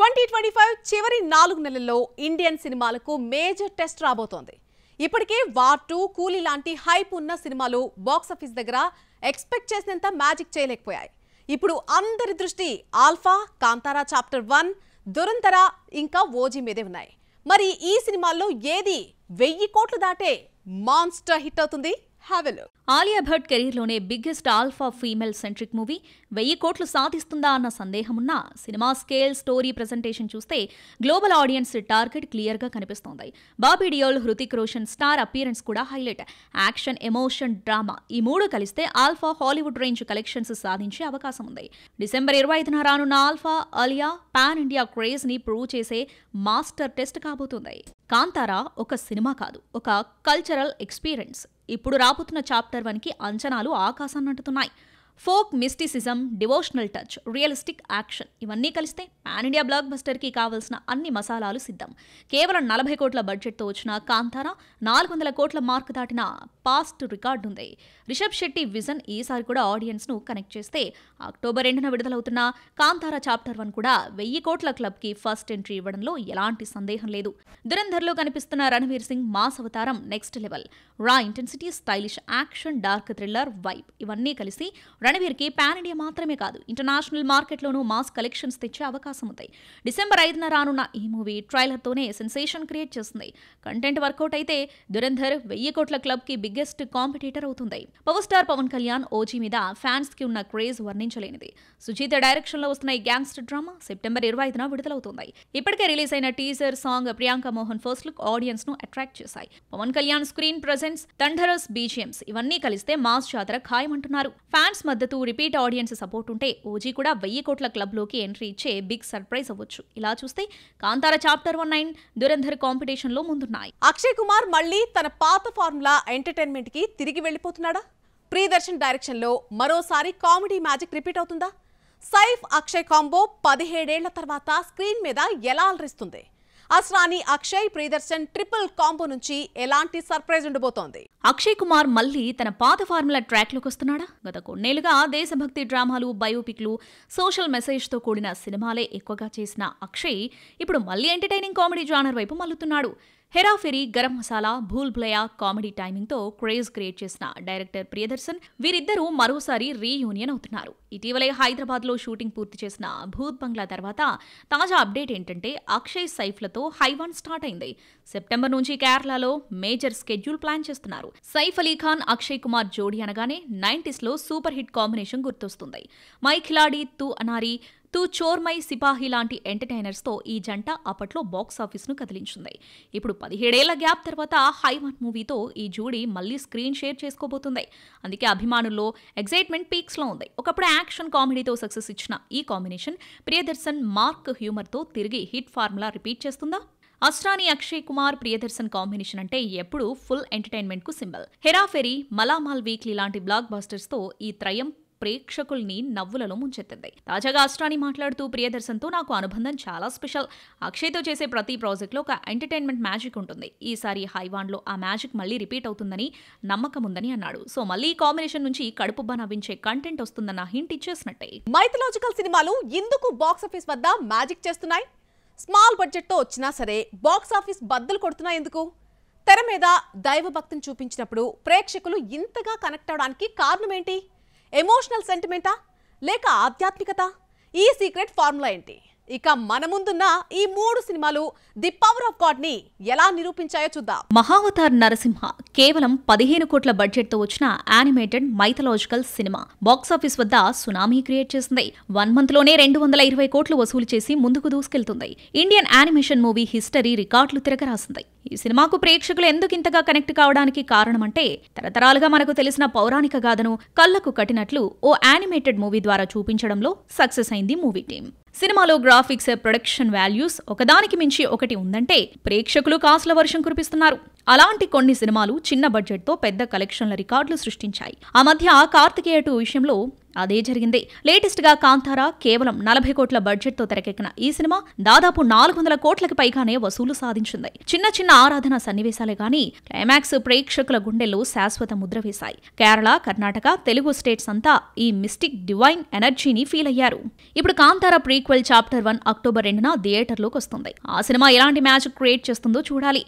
2025 చివరి 4 నెలల్లో ఇండియన్ సినిమాలకు మేజర్ టెస్ట్ రాబోతోంది. ఇప్పటికే వార్ 2, కూలీ లాంటి హైప్ ఉన్న సినిమాలు బాక్స్ ఆఫీస్ దగ్గర ఎక్స్పెక్ట్ చేసినంత మ్యాజిక్ చేయలేకపోయాయి. ఇప్పుడు అందరి దృష్టి ఆల్ఫా, కాంతారా చాప్టర్ 1, దురంధర ఇంకా ఓజీ మీదే ఉన్నాయి. మరి ఈ సినిమాల్లో ఏది 1000 కోట్లు దాటే మాన్స్టర్ హిట్ అవుతుంది? ఆలియా భట్ కెరీర్లోనే biggest alpha female centric movie 1000 కోట్లు సాధిస్తుందా అన్న సందేహమున్నా సినిమా స్కేల్, స్టోరీ ప్రెజెంటేషన్ చూస్తే గ్లోబల్ ఆడియన్స్ టార్గెట్ క్లియర్గా కనిపిస్తోంది. బాబీ డియోల్, హృతిక్ రోషన్ స్టార్ అపియరెన్స్ కూడా హైలైట్. యాక్షన్, ఎమోషన్, డ్రామా ఈ మూడు కలిస్తే ఆల్ఫా హాలీవుడ్ రేంజ్ కలెక్షన్స్ సాధించే అవకాశం ఉంది. డిసెంబర్ 25న రానున్న alpha Alia pan India craze ని ప్రూవ్ చేసే మాస్టర్ టెస్ట్ కాబోతుంది. కాంతారా ఒక సినిమా కాదు, ఒక కల్చరల్ ఎక్స్పీరియన్స్. ఇప్పుడు రాబోతున్న చాప్టర్ 1కి అంచనాలు ఆకాశాన్నంటున్నాయి. Folk mysticism, devotional touch, realistic action ఇవన్నీ కలిస్తే పాన్ ఇండియా బ్లాక్ బస్టర్కి కావలసిన అన్ని మసాలాలు సిద్ధం. కేవలం 40 కోట్ల బడ్జెట్తో వచ్చిన కాంతారా 400 కోట్ల మార్క్ దాటిన పాస్ట్ రికార్డు ఉంది. రిషబ్ శెట్టి విజన్ ఈసారి కూడా ఆడియన్స్ను కనెక్ట్ చేస్తే అక్టోబర్ 2న విడుదలవుతున్న కాంతారా చాప్టర్ 1 కూడా 1000 కోట్ల క్లబ్కి ఫస్ట్ ఎంట్రీ ఇవ్వడంలో ఎలాంటి సందేహం లేదు. దురంధర్లో కనిపిస్తున్న రణవీర్ సింగ్ మాస్ అవతారం నెక్స్ట్ లెవెల్. రా intensity, stylish action, dark thriller vibe ఇవన్నీ కలిసి రణవీర్కి పాన్ ఇండియా మాత్రమే కాదు, ఇంటర్నేషనల్ మార్కెట్లోనూ మాస్ కలెక్షన్స్ తెచ్చే అవకాశం ఉంది. డిసెంబర్ 5న రానున్న ఈ మూవీ ట్రైలర్తోనే సెన్సేషన్ క్రియేట్ చేస్తుంది. కంటెంట్ వర్కౌట్ అయితే దురంధర్ 1000 కోట్ల క్లబ్కి బిగ్గెస్ట్ కాంపిటీటర్ అవుతుంది. Power star Pawan Kalyan OG మీద ఫ్యాన్స్కి ఉన్న క్రేజ్ వర్ణించలేనిది. సుజీత డైరెక్షన్లో వస్తున్న ఈ గ్యాంగ్స్టర్ డ్రామా సెప్టెంబర్ 25న విడుదలవుతుంది. ఇప్పటికే రిలీజ్ అయిన teaser song Priyanka Mohan first look audience ను అట్రాక్ట్ చేశాయి. Pawan Kalyan screen presence, thunderous BGMs ఇవన్నీ కలిస్తే మాస్ జాతర ఖాయమంటున్నారు. ఫ్యాన్స్ మద్దతు, రిపీట్ ఆడియన్స్ సపోర్ట్ ఉంటే ఓజీ కూడా 1000 కోట్ల క్లబ్ లోకి ఎంట్రీ ఇచ్చే బిగ్ సర్ప్రైజ్ అవ్వచ్చు. ఇలా చూస్తే కాంతారా చాప్టర్ 1, 9 దురంధర్ కాంపిటీషన్ లో ముందున్నాయి. అక్షయ్ కుమార్ మళ్ళీ తన పాత ఫార్ములా ఎంటర్టైన్మెంట్ కి తిరిగి వెళ్లిపోతున్నాడా? ప్రియదర్శన్ డైరెక్షన్ లో మరోసారి కామెడీ మ్యాజిక్ రిపీట్ అవుతుందా? సైఫ్ అక్షయ్ కాంబో 17 ఏళ్ల తర్వాత స్క్రీన్ మీద ఎలా అలరిస్తుంది? అస్రాని అక్షయ్ ప్రియదర్శన్ ట్రిపుల్ కాంబో నుంచి ఎలాంటి సర్ప్రైజ్ ఉండబోతోంది? అక్షయ్ కుమార్ మళ్లీ తన పాత ఫార్ములా ట్రాక్లోకి వస్తున్నాడా? గత కొన్నేళ్లుగా దేశభక్తి డ్రామాలు, బయోపిక్లు, సోషల్ మెసేజ్తో కూడిన సినిమాలే ఎక్కువగా చేసిన అక్షయ్ ఇప్పుడు మళ్లీ ఎంటర్టైనింగ్ కామెడీ జానర్ వైపు మల్లుతున్నాడు. హెరాఫెరీ, garam masala, Bhool భులయ్యా comedy టైమింగ్తో craze create చేసిన డైరెక్టర్ ప్రియదర్శన్ వీరిద్దరూ మరోసారి రీయూనియన్ అవుతున్నారు. ఇటీవలే హైదరాబాద్లో షూటింగ్ పూర్తి చేసిన భూత్ బంగ్లా తర్వాత తాజా అప్డేట్ ఏంటంటే అక్షయ్ సైఫ్లతో హైవాన్ స్టార్ట్ అయింది. సెప్టెంబర్ నుంచి కేరళలో మేజర్ స్కెడ్యూల్ ప్లాన్ చేస్తున్నారు. సైఫ్ అలీ ఖాన్, అక్షయ్ కుమార్ జోడీ అనగానే 90sలో సూపర్ హిట్ కాంబినేషన్ గుర్తొస్తుంది. మై ఖిలాడి, తూ అనారీ, తూ చోర్మై, సిపాహి లాంటి ఎంటర్టైనర్స్తో ఈ జంట అప్పట్లో బాక్స్ ఆఫీస్ను కదిలించింది. ఇప్పుడు 17 ఏళ్ల గ్యాప్ తర్వాత హైవాన్ మూవీతో ఈ జోడీ మళ్లీ స్క్రీన్ షేర్ చేసుకోబోతుంది. అందుకే అభిమానుల్లో ఎగ్జైట్మెంట్ పీక్స్లో ఉంది. ఒకప్పుడు యాక్షన్ కామెడీతో సక్సెస్ ఇచ్చిన ఈ కాంబినేషన్ ప్రియదర్శన్ మార్క్ హ్యూమర్తో తిరిగి హిట్ ఫార్ములా రిపీట్ చేస్తుందా? అస్రాని అక్షయ్ కుమార్ ప్రియదర్శన్ కాంబినేషన్ అంటే ఎప్పుడు ఫుల్ ఎంటర్టైన్మెంట్ కు సింబల్. హెరాఫెరీ, మలామాల్ వీక్లీ లాంటి బ్లాక్ బస్టర్స్ తో ఈ త్రయం ప్రేక్షకుల్ని నవ్వులలో ముంచెత్తింది. తాజాగా అస్రాని మాట్లాడుతూ ప్రియదర్శన్తో నాకు అనుబంధం చాలా స్పెషల్. అక్షయ్తో చేసే ప్రతి ప్రాజెక్ట్లో ఒక ఎంటర్టైన్మెంట్ మ్యాజిక్ ఉంటుంది. ఈసారి హైవాన్లో ఆ మ్యాజిక్ మళ్లీ రిపీట్ అవుతుందని నమ్మకం ఉందని అన్నాడు. సో మళ్లీ ఈ కాంబినేషన్ నుంచి కడుపుబ్బా నవ్వించే కంటెంట్ వస్తుందన్న హింట్ ఇచ్చేసినట్టే. మైథలాజికల్ సినిమాలు ఎందుకు బాక్స్ ఆఫీస్ వద్ద మ్యాజిక్ చేస్తున్నాయి? స్మాల్ బడ్జెట్తో వచ్చినా సరే బాక్స్ ఆఫీస్ బద్దలు కొడుతున్నాయి ఎందుకు? తెర మీద దైవభక్తిని చూపించినప్పుడు ప్రేక్షకులు ఇంతగా కనెక్ట్ అవడానికి కారణం ఏంటి? ఎమోషనల్ సెంటిమెంటా లేక ఆధ్యాత్మికత? ఈ సీక్రెట్ ఫార్ములా ఏంటి? ఇక మన ముందున్న ఈ 3 సినిమాలు ది పవర్ ఆఫ్ గాడ్ ని ఎలా నిరూపించాయో చూద్దాం. మహావతార్ నరసింహ కేవలం 15 కోట్ల బడ్జెట్తో వచ్చిన యానిమేటెడ్ మైథలాజికల్ సినిమా బాక్సాఫీస్ వద్ద సునామీ క్రియేట్ చేసింది. 1 మంత్లోనే 220 కోట్లు వసూలు చేసి ముందుకు దూసుకెళ్తుంది. ఇండియన్ యానిమేషన్ మూవీ హిస్టరీ రికార్డులు తిరగరాసింది. ఈ సినిమాకు ప్రేక్షకులు ఎందుకు ఇంతగా కనెక్ట్ కావడానికి కారణమంటే తరతరాలుగా మనకు తెలిసిన పౌరాణిక గాథను కళ్లకు కట్టినట్లు ఓ యానిమేటెడ్ మూవీ ద్వారా చూపించడంలో సక్సెస్ అయింది మూవీ టీం. సినిమాలో గ్రాఫిక్స్, ప్రొడక్షన్ వాల్యూస్ ఒకదానికి మించి ఒకటి ఉందంటే ప్రేక్షకులు కాసుల వర్షం కురిపిస్తున్నారు. అలాంటి కొన్ని సినిమాలు చిన్న బడ్జెట్తో పెద్ద కలెక్షన్ల రికార్డులు సృష్టించాయి. ఆ మధ్య కార్తికేయ 2 విషయంలో అదే జరిగింది. లేటెస్ట్ గా కాంతారా కేవలం 40 కోట్ల బడ్జెట్ తో తెరకెక్కిన ఈ సినిమా దాదాపు 400 కోట్లకి పైగానే వసూలు సాధించింది. చిన్న చిన్న ఆరాధన సన్నివేశాలే గానీ క్లైమాక్స్ ప్రేక్షకుల గుండెల్లో శాశ్వత ముద్ర వేశాయి. కేరళ, కర్ణాటక, తెలుగు స్టేట్స్ అంతా ఈ మిస్టిక్ డివైన్ ఎనర్జీని ఫీల్ అయ్యారు. ఇప్పుడు కాంతారా ప్రీక్వెల్ చాప్టర్ 1 అక్టోబర్ 2న థియేటర్లోకి వస్తుంది. ఆ సినిమా ఎలాంటి మ్యాజిక్ క్రియేట్ చేస్తుందో చూడాలి.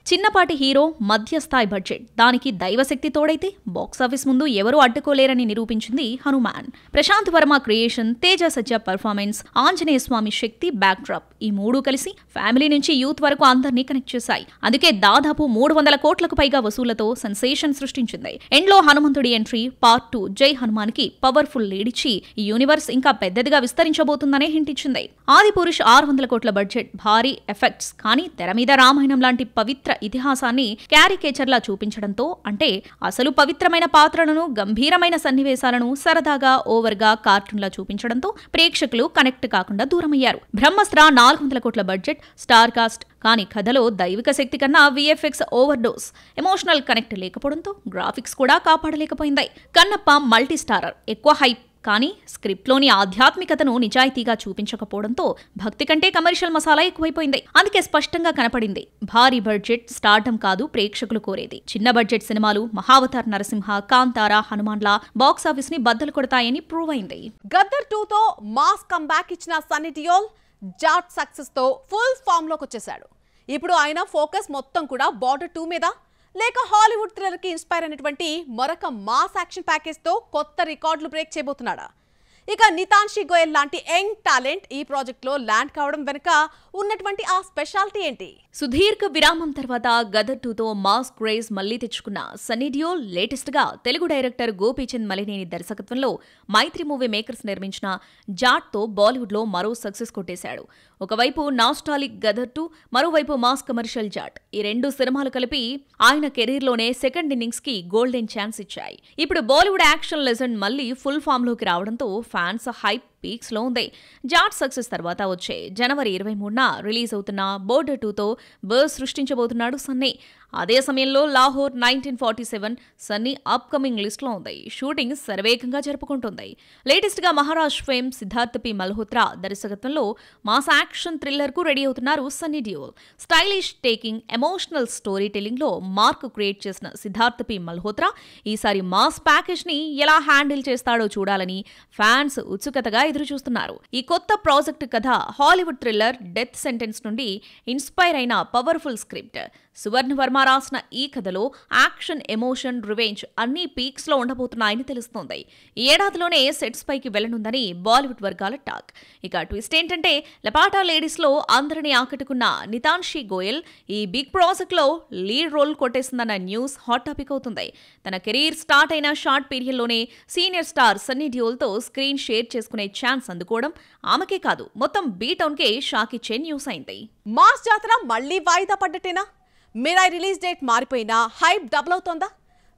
చిన్నపాటి హీరో, మధ్యస్థాయి బడ్జెట్, దానికి దైవశక్తి తోడైతే బాక్సాఫీస్ ముందు ఎవరూ అడ్డుకోలేరని నిరూపించింది హనుమాన్. ప్రశాంత్ వర్మ క్రియేషన్, తేజ సజ్జా పర్ఫార్మెన్స్, ఆంజనేయ స్వామి శక్తి బ్యాక్ డ్రాప్, ఈ మూడు కలిసి ఫ్యామిలీ నుంచి యూత్ వరకు అందరినీ కనెక్ట్ చేశాయి. అందుకే దాదాపు 300 కోట్లకు పైగా వసూళ్లతో సెన్సేషన్ సృష్టించింది. ఎండ్లో హనుమంతుడి ఎంట్రీ పార్ట్ 2 జై హనుమాన్ కి పవర్ఫుల్ లీడ్ ఇచ్చి ఈ యూనివర్స్ ఇంకా పెద్దదిగా విస్తరించబోతుందనే హింట్ ఇచ్చింది. ఆదిపురుష్ 600 కోట్ల బడ్జెట్, భారీ ఎఫెక్ట్స్, కానీ తెర మీద రామాయణం లాంటి పవిత్ర ఇతిహాసాన్ని క్యారికేచర్లా చూపించడంతో, అంటే అసలు పవిత్రమైన పాత్రలను, గంభీరమైన సన్నివేశాలను సరదాగా ఓవర్గా కార్టూన్లా చూపించడంతో ప్రేక్షకులు కనెక్ట్ కాకుండా దూరమయ్యారు. బ్రహ్మాస్త్ర 400 కోట్ల బడ్జెట్, స్టార్ కాస్ట్, కానీ కథలో దైవిక శక్తి కన్నా VFX over dose, emotional connect లేకపోవడంతో గ్రాఫిక్స్ కూడా కాపాడలేకపోయింది. కన్నప్ప మల్టీ స్టారర్, ఎక్కువ హైప్, కానీ స్క్రిప్ట్లోని ఆధ్యాత్మికతను నిజాయితీగా చూపించకపోవడంతో భక్తి కంటే కమర్షియల్ మసాలా ఎక్కువైపోయింది. అందుకే స్పష్టంగా కనపడింది, భారీ బడ్జెట్ స్టార్డమ్ కాదు ప్రేక్షకులు కోరేది. చిన్న బడ్జెట్ సినిమాలు మహావతార్ నరసింహ, కాంతారా, హనుమాన్లా బాక్సాఫీస్ ని బద్దలు కొడతాయని ప్రూవ్ అయింది. గద్దర్ 2తో మాస్ కంబ్యాక్ ఇచ్చిన సన్నీ డియోల్ జాట్ సక్సెస్ తో ఫుల్ ఫామ్ లోకి వచ్చేశాడు. ఇప్పుడు ఆయన ఫోకస్ మొత్తం కూడా బార్డర్ 2 మీద, లేక హాలీవుడ్ థ్రిల్లర్ కి ఇన్స్పైర్ అయినటువంటి మరొక మాస్ యాక్షన్ ప్యాకేజ్ తో కొత్త రికార్డులు బ్రేక్ చేయబోతున్నాడా? ఇక నితాన్షి గోయల్ లాంటి యంగ్ టాలెంట్ ఈ ప్రాజెక్ట్ లో ల్యాండ్ కావడం వెనుక ఉన్నటువంటి ఆ స్పెషాలిటీ ఏంటి? సుదీర్ఘ విరామం తర్వాత గదర్ 2తో మాస్ క్రేజ్ మళ్లీ తెచ్చుకున్న సన్నీ డియోల్ లేటెస్ట్ గా తెలుగు డైరెక్టర్ గోపీచంద్ మలినేని దర్శకత్వంలో మైత్రి మూవీ మేకర్స్ నిర్మించిన జాట్ తో బాలీవుడ్ లో మరో సక్సెస్ కొట్టేశాడు. ఒకవైపు నాస్టాలిక్ గదర్ 2, మరోవైపు మాస్ కమర్షియల్ జాట్, ఈ రెండు సినిమాలు కలిపి ఆయన కెరీర్ లోనే సెకండ్ ఇన్నింగ్స్ కి గోల్డెన్ ఛాన్స్ ఇచ్చాయి. ఇప్పుడు బాలీవుడ్ యాక్షన్ లెజెండ్ మళ్లీ ఫుల్ ఫామ్ లోకి రావడంతో ఫ్యాన్స్ హైప్ పీక్స్ లో ఉంది. జాట్ సక్సెస్ తర్వాత వచ్చే జనవరి 23న రిలీజ్ అవుతున్న బోర్డర్ 2తో బర్స్ సృష్టించబోతున్నాడు సన్నీ. అదే సమయంలో లాహోర్ 1947 సన్నీ అప్కమింగ్ లిస్ట్ లో ఉంది. షూటింగ్ శరవేగంగా జరుపుకుంటుంది. లేటెస్ట్ గా మహారాజ్ ఫేమ్ సిద్ధార్థ్ పి మల్హోత్రా దర్శకత్వంలో మాస్ యాక్షన్ థ్రిల్లర్ కు రెడీ అవుతున్నారు Sunny Deol. Stylish taking, emotional story telling లో మార్క్ క్రియేట్ చేసిన సిద్ధార్థ్ పి మల్హోత్రా ఈసారి మాస్ ప్యాకేజ్ ని ఎలా హ్యాండిల్ చేస్తాడో చూడాలని ఫ్యాన్స్ ఉత్సుకతగా ఎదురుచూస్తున్నారు. ఈ కొత్త ప్రాజెక్ట్ కథ హాలీవుడ్ థ్రిల్లర్ డెత్ సెంటెన్స్ నుండి ఇన్స్పైర్ అయిన పవర్ఫుల్ స్క్రిప్ట్. సువర్ణ వర్మ రాసిన ఈ కథలో యాక్షన్, ఎమోషన్, రివెంజ్ అన్ని పీక్స్ లో ఉండబోతున్నాయని తెలుస్తోంది. ఈ ఏడాదిలోనే సెట్స్ పైకి వెళ్లనుందని బాలీవుడ్ వర్గాల టాక్. ఇక ట్విస్ట్ ఏంటంటే, లపాటా లేడీస్ లో అందరినీ ఆకట్టుకున్న నితాన్షి గోయల్ ఈ బిగ్ ప్రాజెక్ట్ లో లీడ్ రోల్ కొట్టేసిందన్న న్యూస్ హాట్ టాపిక్ అవుతుంది. తన కెరీర్ స్టార్ట్ అయిన షార్ట్ పీరియడ్ లోనే సీనియర్ స్టార్ సన్నీ డియోల్ తో స్క్రీన్ షేర్ చేసుకునే ఛాన్స్ అందుకోవడం ఆమెకే కాదు, మొత్తం బీ టౌన్ కే షాక్ ఇచ్చే న్యూస్ అయింది. మాస్ జాతర మళ్లీ వాయిదా పడ్డట్టేనా? మిరాయ్ రిలీజ్ డేట్ మారిపోయినా హైప్ డబుల్ అవుతోందా?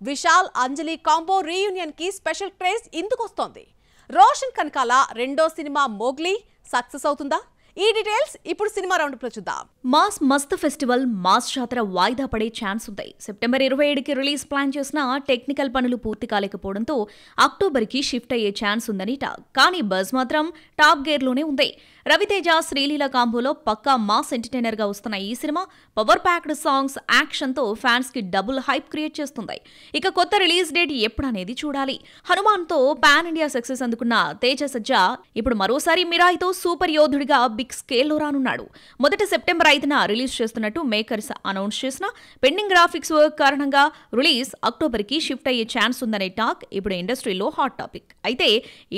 విశాల్, అంజలి కాంబో రీయూనియన్ కి స్పెషల్ క్రేజ్ ఇందుకొస్తోంది. రోషన్ కనకాల రెండో సినిమా మోగ్లీ సక్సెస్ అవుతుందా? ఈ డీటెయిల్స్ ఇప్పుడు సినిమా రౌండ్ లో చూద్దాం. మాస్ మస్త్ ఫెస్టివల్ మాస్ జాతర వాయిదా పడే ఛాన్స్ ఉంది. సెప్టెంబర్ 27కి రిలీజ్ ప్లాన్ చేసిన టెక్నికల్ పనులు పూర్తి కాలేకపోవడంతో అక్టోబర్కి షిఫ్ట్ అయ్యే ఛాన్స్ ఉందని టాక్. కానీ బజ్ మాత్రం టాప్ గేర్ లోనే ఉంది. రవితేజ, శ్రీలీల కాంబోలో పక్కా మాస్ ఎంటర్టైనర్ గా వస్తున్న ఈ cinema power packed songs, action తో ఫ్యాన్స్ కి డబుల్ హైప్ క్రియేట్ చేస్తుంది. ఇక కొత్త రిలీజ్ డేట్ ఎప్పుడనేది చూడాలి. హనుమాన్ తో పాన్ ఇండియా సక్సెస్ అందుకున్న తేజ సజ్జా ఇప్పుడు మరోసారి మిరాయితో సూపర్ యోధుడిగా బిగ్ స్కేల్లో రానున్నాడు. మొదట సెప్టెంబర్ 5న రిలీజ్ చేస్తున్నట్టు మేకర్స్ అనౌన్స్ చేసిన పెండింగ్ గ్రాఫిక్స్ వర్క్ కారణంగా రిలీజ్ అక్టోబర్కి షిఫ్ట్ అయ్యే ఛాన్స్ ఉందనే టాక్ ఇప్పుడు ఇండస్ట్రీలో హాట్ టాపిక్. అయితే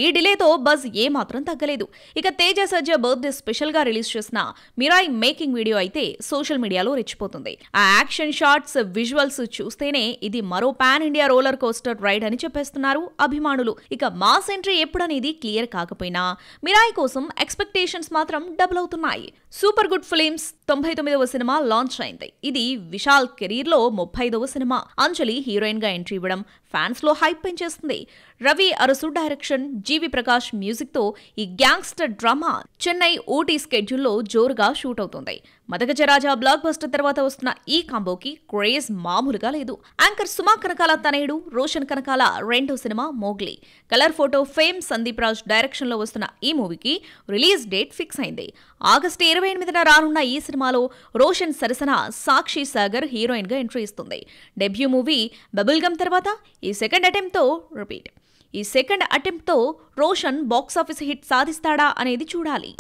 ఈ డిలేతో బజ్ ఏమాత్రం తగ్గలేదు. ఇక తేజ సజ్జా బర్త్డే స్పెషల్ గా రిలీజ్ చేసిన మిరాయ్ మేకింగ్ వీడియో అయితే సోషల్ మీడియాలో రెచ్చిపోతుంది. ఆ యాక్షన్ షాట్స్, విజువల్స్ చూస్తేనే ఇది మరో pan India roller coaster ride అని చెప్పేస్తున్నారు అభిమానులు. ఇక మాస్ ఎంట్రీ ఎప్పుడనేది క్లియర్ కాకపోయినా మిరాయ్ కోసం ఎక్స్పెక్టేషన్స్ మాత్రం డబుల్ అవుతున్నాయి. సూపర్ గుడ్ ఫిలిమ్స్ 99వ సినిమా లాంచ్ అయింది. ఇది విశాల్ కెరీర్ లో 35వ సినిమా. అంజలి హీరోయిన్ గా ఎంట్రీ ఇవ్వడం ఫ్యాన్స్ లో హైప్ పెంచేస్తుంది. రవి అరసు డైరెక్షన్, జీవి ప్రకాష్ మ్యూజిక్ తో ఈ గ్యాంగ్స్టర్ డ్రామా చెన్నై, ఊటీ స్కెడ్యూల్లో జోరుగా షూట్ అవుతుంది. మదగజరాజా బ్లాక్ బస్టర్ తర్వాత వస్తున్న ఈ కాంబోకి క్రేజ్ మామూలుగా లేదు. యాంకర్ సుమా కనకాల తనయుడు రోషన్ కనకాల రెండో సినిమా Mowgli. Colour photo fame Sandeep Raj direction లో వస్తున్న ఈ మూవీకి రిలీజ్ డేట్ ఫిక్స్ అయింది. ఆగస్టు 28న రానున్న ఈ సినిమాలో రోషన్ సరసన సాక్షి సాగర్ హీరోయిన్ గా ఎంట్రీ ఇస్తుంది. డెబ్యూ మూవీ బబుల్ గమ్ తర్వాత ఈ సెకండ్ అటెంప్ట్ తో రోషన్ బాక్సాఫీస్ హిట్ సాధిస్తాడా అనేది చూడాలి.